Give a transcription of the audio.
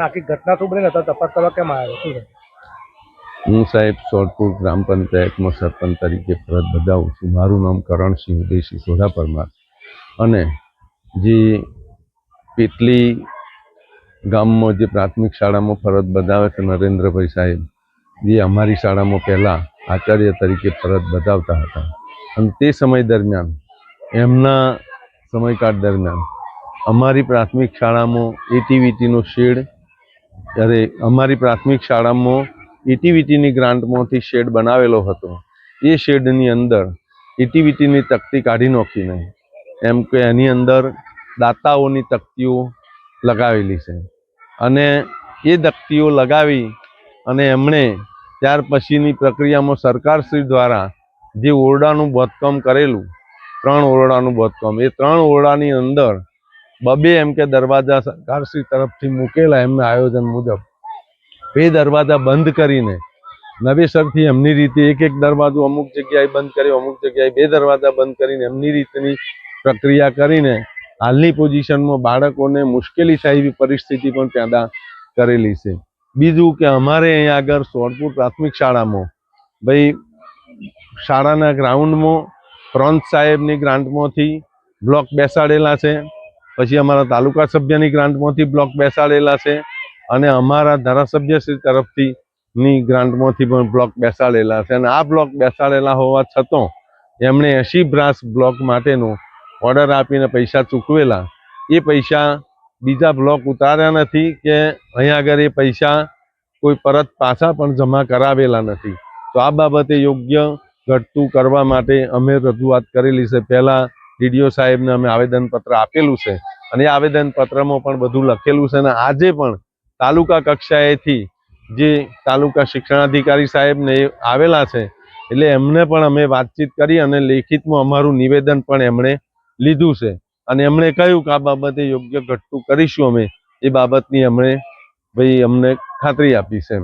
આખી ઘટના શું બની તો તપાસ કરવા કેમ આવ્યો શું? હું સાહેબ સોરપુર ગ્રામ પંચાયતમાં સરપંચ તરીકે ફરજ બજાવું છું. મારું નામ કરણસિંહ ઉદયસિંહ સોઢા પરમાર અને જે પેટલી ગામમાં જે પ્રાથમિક શાળામાં ફરજ બજાવે છે નરેન્દ્રભાઈ સાહેબ, જે અમારી શાળામાં પહેલાં આચાર્ય તરીકે ફરજ બજાવતા હતા અને તે સમય દરમિયાન એમના સમયકાળ દરમિયાન અમારી પ્રાથમિક શાળામાં એટીવીટીનો શેડ અમારી પ્રાથમિક શાળામાં એટીવીટીની ગ્રાન્ટમાંથી શેડ બનાવેલો હતો. એ શેડની અંદર એટીવીટીની તકતી કાઢી નાખીને એમ કે એની અંદર દાતાઓની તકતીઓ લગાવેલી છે અને એ તકતીઓ લગાવી અને એમણે ત્યાર પછીની પ્રક્રિયામાં સરકારશ્રી દ્વારા જે ઓરડાનું બાંધકામ કરેલું, 3 ઓરડાનું બાંધકામ, એ 3 ઓરડાની અંદર 2 એમ કે દરવાજા સરકારશ્રી તરફથી મૂકેલા એમના આયોજન મુજબ. એ દરવાજા બંધ કરીને નવેસરથી એમની રીતે એક દરવાજો અમુક જગ્યાએ બંધ કર્યો, અમુક જગ્યાએ 2 દરવાજા બંધ કરીને એમની રીતની પ્રક્રિયા કરીને હાલની પોઝિશનમાં બાળકોને મુશ્કેલી થાય એવી પરિસ્થિતિ પણ પેદા કરેલી છે. બીજું કે અમારે અહીંયા આગળ સોરપુર પ્રાથમિક શાળામાં ભાઈ શાળાના ગ્રાઉન્ડમાં પ્રોન્સ સાહેબની ગ્રાન્ટમાંથી બ્લોક બેસાડેલા છે, પછી અમારા તાલુકા સભ્યની ગ્રાન્ટમાંથી બ્લોક બેસાડેલા છે અને અમારા ધારાસભ્યશ્રી તરફથી ની ગ્રાન્ટમાંથી પણ બ્લોક બેસાડેલા છે. અને આ બ્લોક બેસાડેલા હોવા છતાં એમણે 80 બ્રાસ બ્લોક માટેનો ઓર્ડર આપીને પૈસા ચૂકવેલા. એ પૈસા બીજા બ્લોક ઉતાર્યા નથી કે અહીંયા આગળ એ પૈસા કોઈ પરત પાછા પણ જમા કરાવેલા નથી. તો આ બાબતે યોગ્ય ઘટતું કરવા માટે અમે રજૂઆત કરેલી છે. પહેલાં ડીડીઓ સાહેબને અમે આવેદનપત્ર આપેલું છે અને એ આવેદનપત્રમાં પણ બધું લખેલું છે. અને આજે પણ તાલુકા કક્ષાએથી જે તાલુકા શિક્ષણાધિકારી સાહેબને આવેલા છે એટલે એમને પણ અમે વાતચીત કરી અને લેખિતમાં અમારું નિવેદન પણ એમણે લીધું છે અને એમણે કહ્યું કે આ બાબતે યોગ્ય ઘટતું કરીશું અમે. એ બાબતની અમને ખાતરી આપી છે.